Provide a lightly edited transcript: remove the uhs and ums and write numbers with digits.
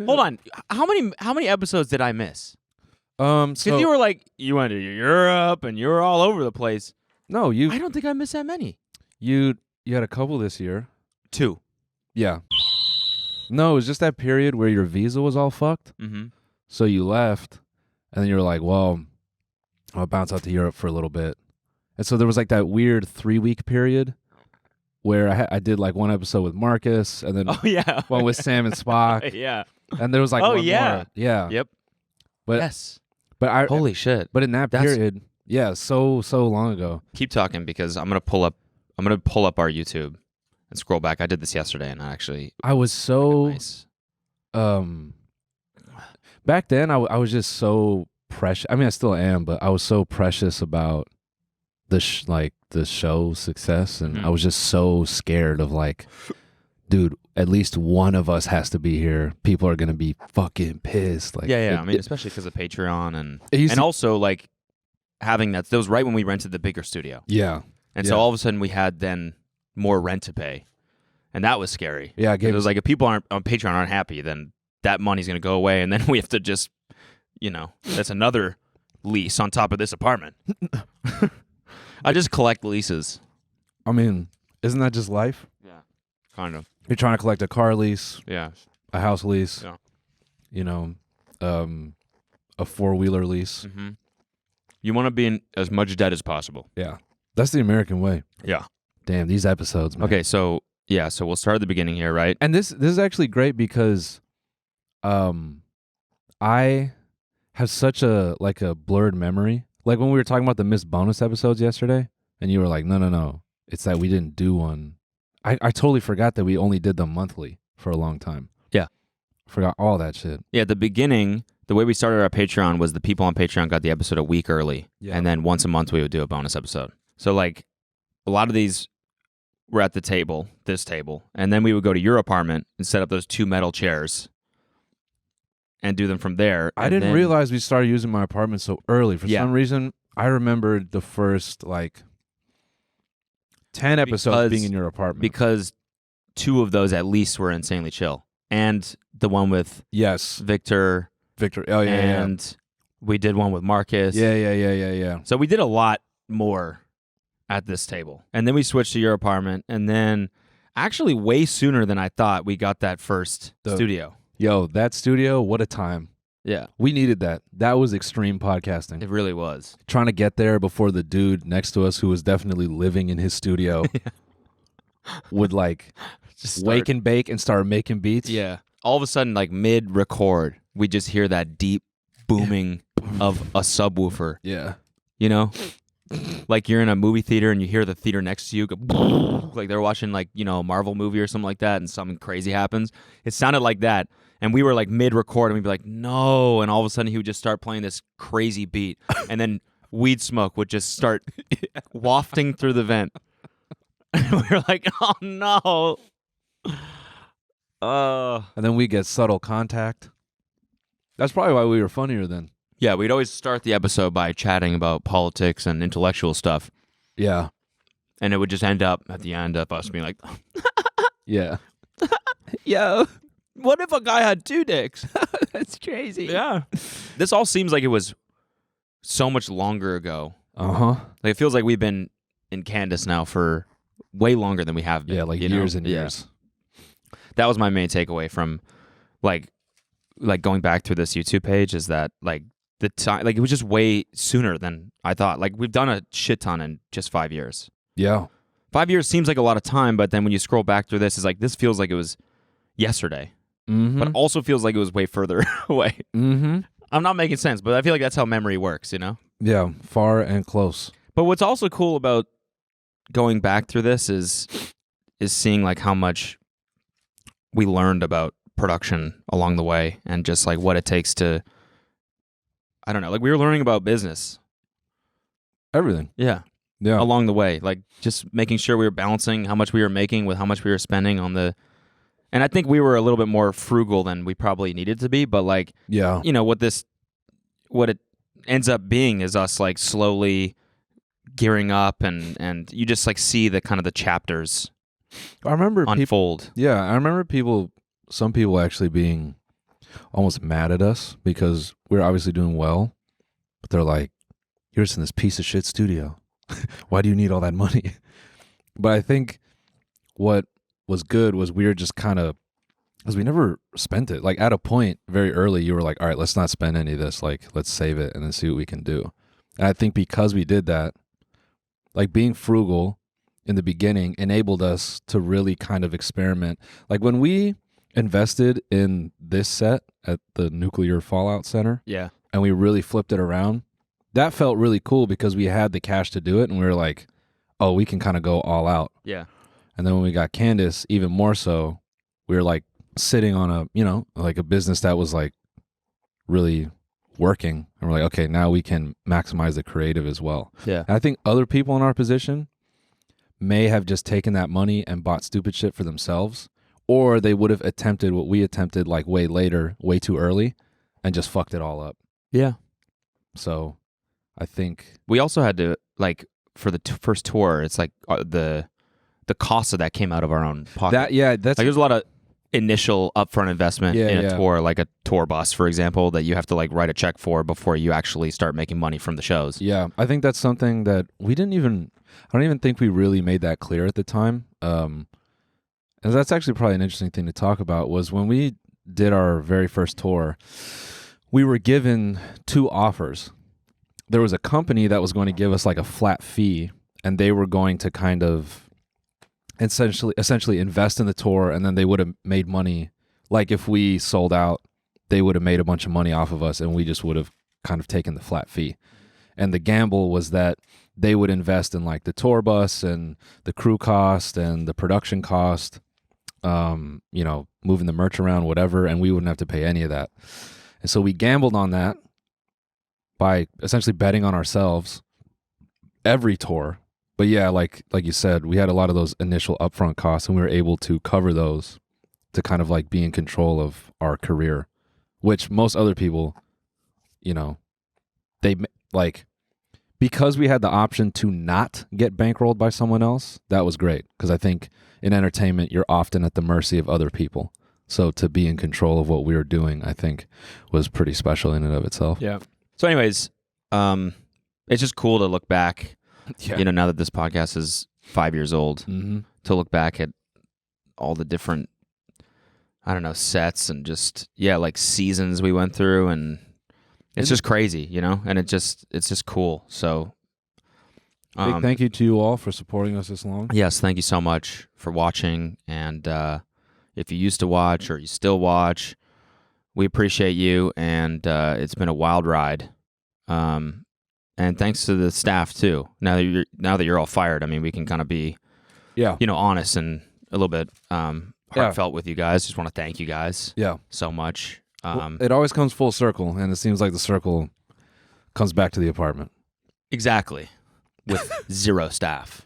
Hold on. How many episodes did I miss? Because So you were like, you went to Europe and you were all over the place. no, I don't think I missed that many. you had a couple this year. 2. Yeah. No, it was just that period where your visa was all fucked. Mm-hmm. So you left, and then you were like, well, I'll bounce out to Europe for a little bit. And so there was like that weird 3-week period where I did like one episode with Marcus, and then Oh, yeah. one with Sam and Spock. Yeah. And there was like Oh, one yeah. more. Yeah. Yep. But, Yes. But Holy shit. But in that That's- period, yeah, so long ago. Keep talking because I'm gonna pull up our YouTube and scroll back. I did this yesterday and I was so nice. back then I was just so precious. I mean, I still am, but I was so precious about the show's success, and I was just so scared of like, dude, at least one of us has to be here. People are gonna be fucking pissed. Like, I mean, especially because of Patreon and also like having that was right when we rented the bigger studio. Yeah. And so all of a sudden we had then more rent to pay. And that was scary. Yeah, it was like if people on Patreon aren't happy, then that money's going to go away, and then we have to just, that's another lease on top of this apartment. I just collect leases. I mean, isn't that just life? Yeah, kind of. You're trying to collect a car lease, Yeah, a house lease, yeah. A 4-wheeler lease. Mm-hmm. You want to be in as much debt as possible. Yeah, that's the American way. Yeah. Damn, these episodes, man. Okay, so we'll start at the beginning here, right? And this is actually great because I have such a blurred memory. Like when we were talking about the missed bonus episodes yesterday, and you were like, no, it's that we didn't do one. I totally forgot that we only did them monthly for a long time. Yeah. Forgot all that shit. Yeah, at the beginning, the way we started our Patreon was the people on Patreon got the episode a week early, and then once a month we would do a bonus episode. So like a lot of these were at this table, and then we would go to your apartment and set up those 2 metal chairs and do them from there. I didn't realize we started using my apartment so early. For some reason, I remembered the first 10 episodes being in your apartment. Because 2 of those at least were insanely chill. And the one with Victor. Oh, yeah, and we did one with Marcus. Yeah. So we did a lot more at this table. And then we switched to your apartment. And then actually way sooner than I thought, we got that first studio. Yo, that studio, what a time. Yeah. We needed that. That was extreme podcasting. It really was. Trying to get there before the dude next to us, who was definitely living in his studio, would just wake and bake and start making beats. Yeah. All of a sudden, mid-record, we just hear that deep booming of a subwoofer. Yeah. Like you're in a movie theater and you hear the theater next to you go like they're watching a Marvel movie or something like that, and something crazy happens. It sounded like that. And we were mid-record, and we'd be like, no. And all of a sudden, he would just start playing this crazy beat. And then weed smoke would just start wafting through the vent. And we were like, oh, no. And then we get subtle contact. That's probably why we were funnier then. Yeah, we'd always start the episode by chatting about politics and intellectual stuff. Yeah. And it would just end up at the end of us being like, yeah. Yo. What if a guy had 2 dicks? That's crazy. Yeah. This all seems like it was so much longer ago. Uh-huh. It feels like we've been in Candace now for way longer than we have been. Yeah, years and years. That was my main takeaway from going back through this YouTube page, is that the time it was just way sooner than I thought. We've done a shit ton in just 5 years. Yeah. 5 years seems like a lot of time, but then when you scroll back through this, it's this feels like it was yesterday. Mm-hmm. But also feels like it was way further away. Mm-hmm. I'm not making sense, but I feel like that's how memory works, Yeah, far and close. But what's also cool about going back through this is seeing how much we learned about production along the way, and just what it takes to, I don't know, we were learning about business. Everything. Yeah. Along the way, just making sure we were balancing how much we were making with how much we were spending on the. And I think we were a little bit more frugal than we probably needed to be, but what it ends up being is us slowly gearing up, and you just see the kind of the chapters I remember unfold. I remember some people actually being almost mad at us because we're obviously doing well, but they're like, "You're just in this piece of shit studio. Why do you need all that money?" But I think what was good was we were just kind of, because we never spent it. Like at a point very early, you were like, all right, let's not spend any of this. Like, let's save it and then see what we can do. And I think because we did that, like being frugal in the beginning enabled us to really kind of experiment. Like when we invested in this set at the Nuclear Fallout Center Yeah. and we really flipped it around, that felt really cool because we had the cash to do it. And we were like, oh, we can kind of go all out. Yeah. And then when we got Candace, even more so, we were like sitting on a, like a business that was like really working. And we're like, okay, now we can maximize the creative as well. Yeah. And I think other people in our position may have just taken that money and bought stupid shit for themselves, or they would have attempted what we attempted like way later, way too early, and just fucked it all up. Yeah. So I think we also had to, like, for the first tour, it's like the cost of that came out of our own pocket. that's like there's a lot of initial upfront investment in a tour, like a tour bus, for example, that you have to like write a check for before you actually start making money from the shows. Yeah, I think that's something that I don't even think we really made that clear at the time. And that's actually probably an interesting thing to talk about, was when we did our very first tour, we were given two offers. There was a company that was going to give us like a flat fee, and they were going to kind of essentially invest in the tour, and then they would have made money. Like if we sold out, they would have made a bunch of money off of us, and we just would have kind of taken the flat fee. And the gamble was that they would invest in like the tour bus and the crew cost and the production cost, moving the merch around, whatever, and we wouldn't have to pay any of that. And so we gambled on that by essentially betting on ourselves every tour. But yeah, like you said, we had a lot of those initial upfront costs, and we were able to cover those to kind of like be in control of our career, which most other people, they like, because we had the option to not get bankrolled by someone else. That was great, because I think in entertainment, you're often at the mercy of other people. So to be in control of what we were doing, I think was pretty special in and of itself. Yeah. So anyways, it's just cool to look back. Yeah. Now that this podcast is 5 years old, to look back at all the different, sets and just, like seasons we went through, and it's just crazy, and it's just cool. So big thank you to you all for supporting us this long. Yes, thank you so much for watching, and if you used to watch or you still watch, we appreciate you, and it's been a wild ride. And thanks to the staff too. Now that you're all fired, I mean, we can kind of be, honest and a little bit heartfelt with you guys. Just want to thank you guys, so much. It always comes full circle, and it seems like the circle comes back to the apartment. Exactly, with zero staff.